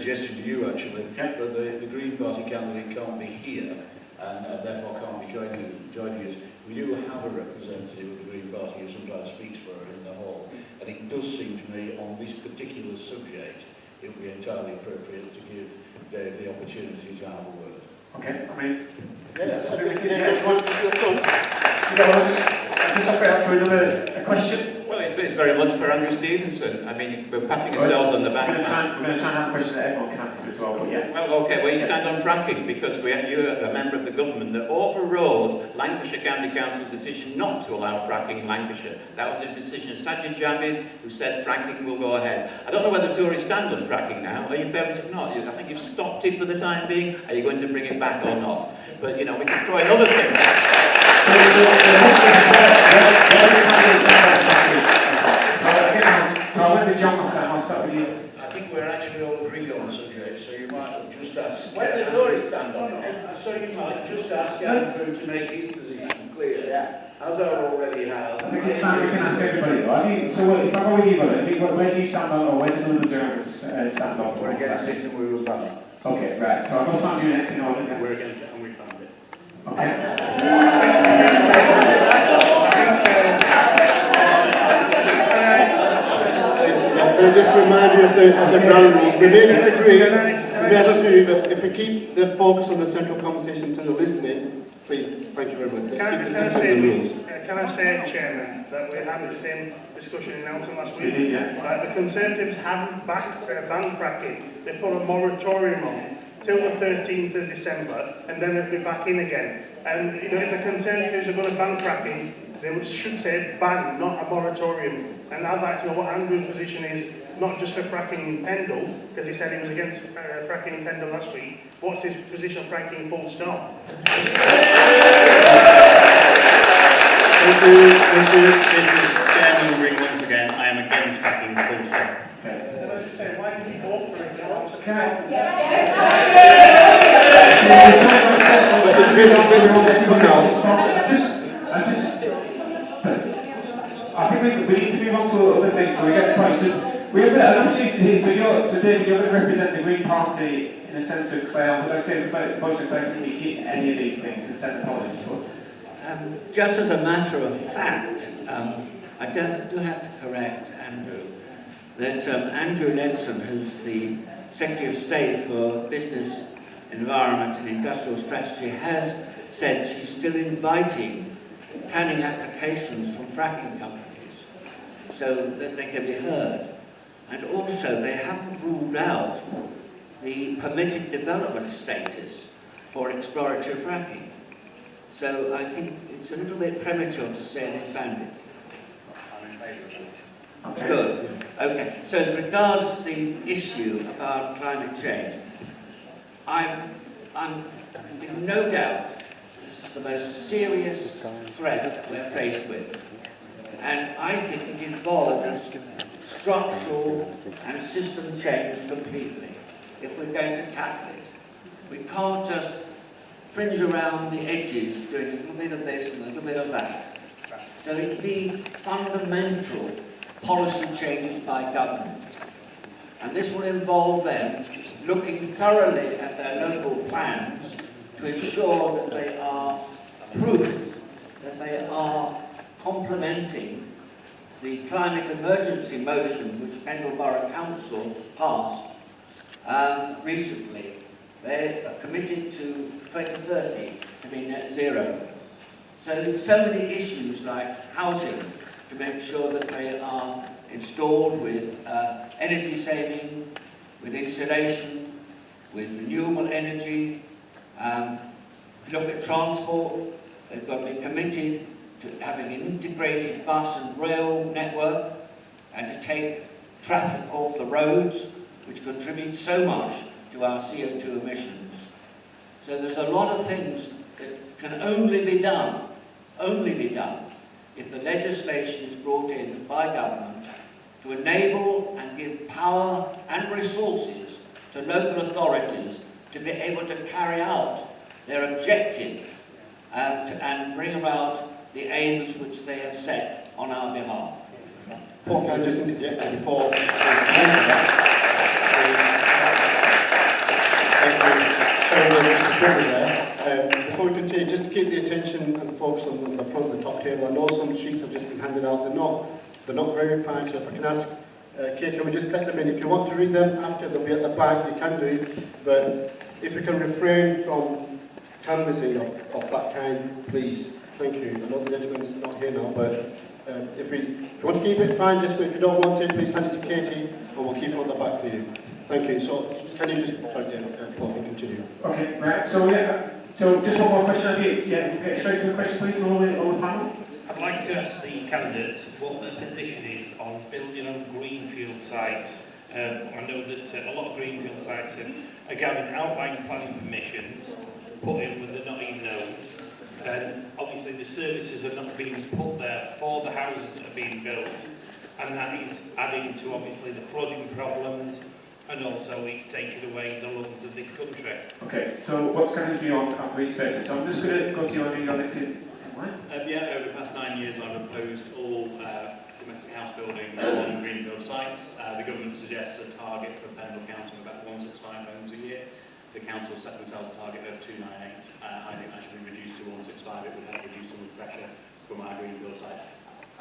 suggestion to you actually, Yeah. but the Green Party candidate can't be here and therefore can't be joining us. We do have a representative of the Green Party who sometimes speaks for her in the hall, and it does seem to me on this particular subject it would be entirely appropriate to give Dave the opportunity to have a word. Okay, I mean, Yes, I just offer it up for another question. Well, it's very much for Andrew Stevenson. I mean, we're patting ourselves on the back. We're going to try and have a question that everyone can answer as well, but yeah. Well, okay, well, you stand on fracking because you're a member of the government that overrode Lancashire County Council's decision not to allow fracking in Lancashire. That was the decision of Sajid Javid, who said fracking will go ahead. I don't know whether Tories stand on fracking now. Are you prepared to not? I think you've stopped it for the time being. Are you going to bring it back or not? But, you know, we can throw in other things. So I went with John last time, I'll start with you. I think we're actually all agreed on the subject, so you might just ask... Where do the Tories stand on it? So you might just ask Andrew to make his position clear, as I already has. I think it's fine, we can ask everybody though. I mean, so if I go with you, where do you stand on, or where do the Liberal Germans stand on? We're against it and we will ban it. Okay, right, so I'll go start with you next in order. We're against it and we banned it. Okay. Just to remind you of the ground rules. We may disagree, but if we keep the focus on the central conversation to the listening, please, thank you very much. Let's keep the rules. Can I say, Chairman, that we had the same discussion in Nelson last week? We did, yeah. The Conservatives haven't banned fracking. They put a moratorium on till the 13th of December, and then they'll be back in again. And you know, if the Conservatives are going to ban fracking, they should say ban, not a moratorium. And I'd like to know what Andrew's position is, not just for fracking in Pendle, because he said he was against fracking in Pendle last week. What's his position on fracking full stop? Thank you, Mr. Chairman, ring once again. I am against fracking full stop. Can I just say, why did he vote for it? I think we need to move on to other things, so we get points. So we have an opportunity here. So David, you're going to represent the Green Party in the sense of Clare. Did I say the voice of Clare can keep any of these things and send apologies for? Just as a matter of fact, I do have to correct Andrew that Andrew Ledson, who's the Secretary of State for Business, Environment and Industrial Strategy, has said she's still inviting planning applications from fracking companies so that they can be heard. And also they haven't ruled out the permitted development status for exploratory fracking. So I think it's a little bit premature to say they've banned it. I'm in favour of it. Okay. Good. Okay. So as regards the issue about climate change, I'm in no doubt this is the most serious threat we're faced with. And I think it involves structural and system change completely if we're going to tackle it. We can't just fringe around the edges doing a little bit of this and a little bit of that. So it needs fundamental policy changes by government. And this will involve them looking thoroughly at their local plans to ensure that they are proof that they are complementing the climate emergency motion which Pendle Borough Council passed recently. They are committed to 2030 to be net zero. So many issues like housing to make sure that they are installed with energy saving, with insulation, with renewable energy. Look at transport, they've got to be committed to having an integrated bus and rail network and to take traffic off the roads, which contribute so much to our CO2 emissions. So there's a lot of things that can only be done if the legislation is brought in by government to enable and give power and resources to local authorities to be able to carry out their objective and bring about the aims which they have set on our behalf. Paul, can I just interject before very much to put me there. Before we continue, just to keep the attention and focus on the front of the top table, I know some sheets have just been handed out. They're not verified, so if I can ask Kate, can we just collect them in? If you want to read them after, they'll be at the back, you can do it. But if you can refrain from canvassing of that kind, please. Thank you. I know the gentleman's not here now, but if you want to keep it, fine. Just, but if you don't want it, please send it to Katie, and we'll keep it on the back for you. Thank you. So, can you just continue? Okay, right. So just one more question. Yeah, get straight to the question, please, all the panel. I'd like to ask the candidates what their position is on building on greenfield sites. I know that a lot of greenfield sites are gathering outline planning permissions, put in when they're not even known. And obviously the services are not being put there for the houses that are being built. And that is adding to obviously the flooding problems, and also it's taking away the lungs of this country. Okay, so what's Kevin's view on green spaces? So I'm just going to go to your next in. Yeah, over the past 9 years I've opposed all domestic house building on greenfield sites. The government suggests a target for Pendle Council of about 165 homes a year. The council set themselves a target of 298. I think that should be reduced to 165. It would help reduce some of the pressure from our greenfield sites.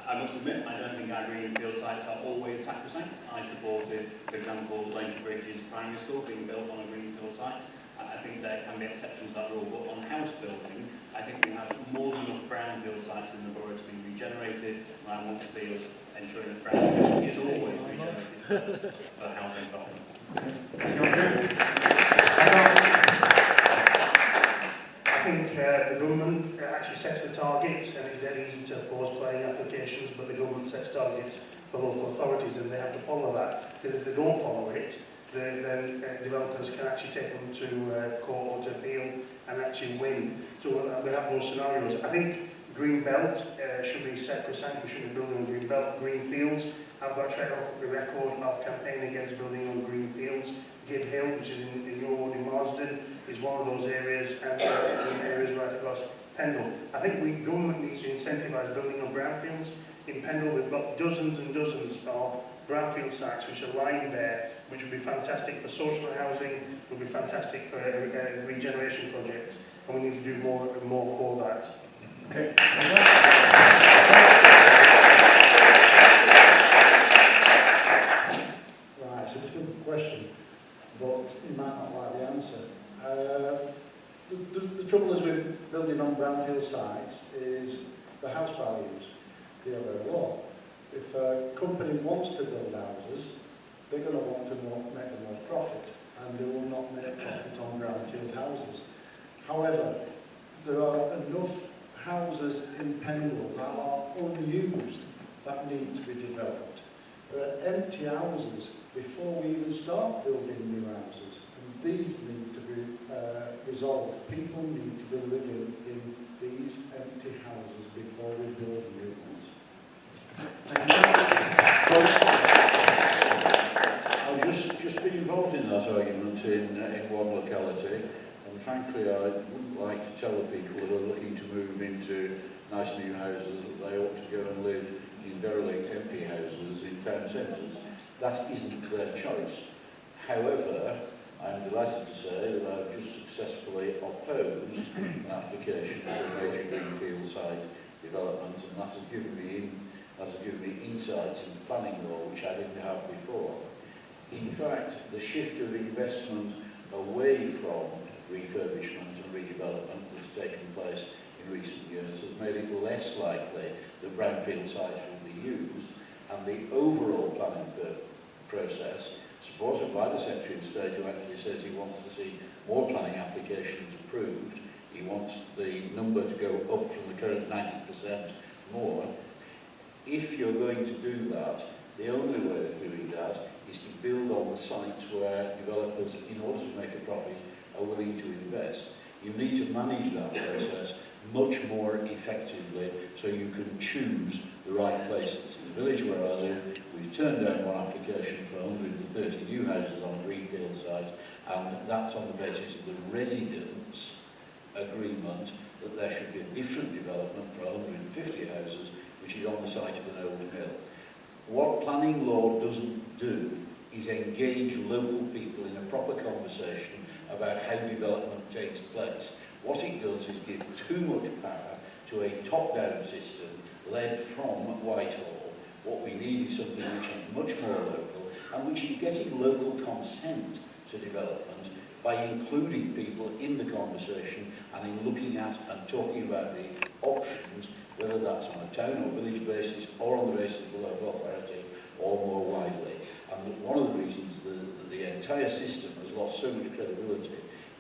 I must admit, I don't think our greenfield sites are always sacrosanct. I supported, for example, Lancashire Bridges Primary School being built on a greenfield site. I think there can be exceptions to that rule, but on house building, I think we have more than enough brownfield sites in the borough to be regenerated, and I want to see us ensuring that brownfield is always regenerated for the housing problem. I think the government actually sets the targets, and it's dead easy to oppose planning applications, but the government sets targets for local authorities and they have to follow that. Because if they don't follow it, then developers can actually take them to court or to appeal and actually win. So we have those scenarios. I think green belt should be sacrosanct. We should be building on green belt. Green fields, I've got a track record of campaigning against building on green fields. Gib Hill, which is in your ward in Marsden, is one of those areas, and areas right across Pendle. I think government needs to incentivise building on brownfields. In Pendle, we've got dozens and dozens of brownfield sites which are lying there, which would be fantastic for social housing, would be fantastic for regeneration projects, and we need to do more and more for that. Okay. Right, so it's a good question, but you might not like the answer. The trouble is with building on brownfield sites is the house values. They are very low. If a company wants to build houses, they're going to want to make the most profit, and they will not make profit on brownfield houses. However, there are enough houses in Pendle that are unused that need to be developed. There are empty houses before we even start building new houses, and these need to be resolved. People need to be living in these empty houses before we build new ones. I've just been involved in that argument in one locality, and frankly I wouldn't like to tell the people who are looking to move into nice new houses that they ought to go and live in derelict empty houses in town centres. That isn't their choice. However, I'm delighted to say that I've just successfully opposed an application for a major greenfield site development, and that has given me insights into planning law which I didn't have before. In fact, the shift of investment away from refurbishment and redevelopment that's taken place in recent years has made it less likely that brownfield sites will be used, and the overall planning process, supported by the Secretary of State, who actually says he wants to see more planning applications approved, he wants the number to go up from the current 90% more. If you're going to do that, the only way of doing that is to build on the sites where developers, in order to make a profit, are willing to invest. You need to manage that process much more effectively so you can choose the right places. In the village where I live, we've turned down one application for 130 new houses on a greenfield site, and that's on the basis of the residents' agreement that there should be a different development for 150 houses, which is on the site of an old mill. What planning law doesn't do is engage local people in a proper conversation about how development takes place. What it does is give too much power to a top-down system led from Whitehall. What we need is something which is much more local and which is getting local consent to development by including people in the conversation and in looking at and talking about the options, whether that's on a town or village basis or on the basis of the local authority or more widely. And one of the reasons that the entire system has lost so much credibility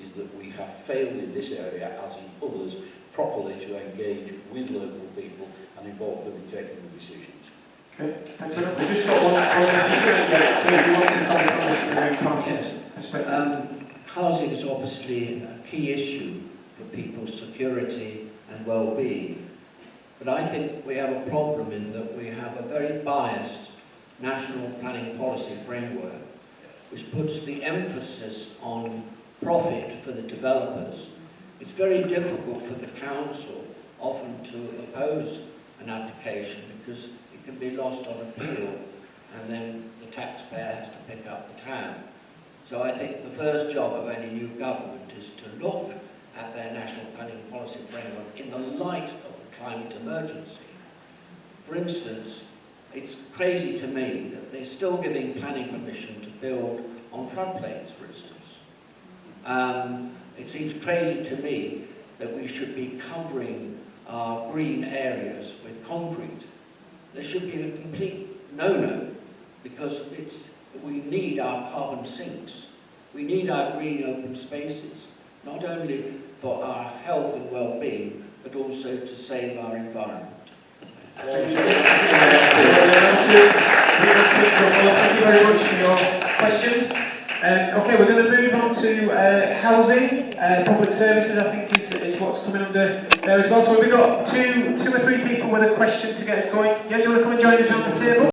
is that we have failed in this area, as in others, properly to engage with local people and involve them in taking the decisions. Okay, thanks a lot. We've just got one you want to comment on this from the Green Party's perspective? Housing is obviously a key issue for people's security and well-being, but I think we have a problem in that we have a very biased national planning policy framework which puts the emphasis on profit for the developers. It's very difficult for the council often to oppose an application because it can be lost on appeal and then the taxpayer has to pick up the tab. So I think the first job of any new government is to look at their national planning policy framework in the light of the climate emergency. For instance, it's crazy to me that they're still giving planning permission to build on floodplains, for instance. It seems crazy to me that we should be covering our green areas with concrete. There should be a complete no-no because we need our carbon sinks. We need our green open spaces, not only for our health and well-being, but also to save our environment. Thank you very much for your questions. Okay, we're going to move on to housing, public services, I think is what's coming under there as well. So we've got two or three people with a question to get us going. Yeah, do you want to come and join us on the table?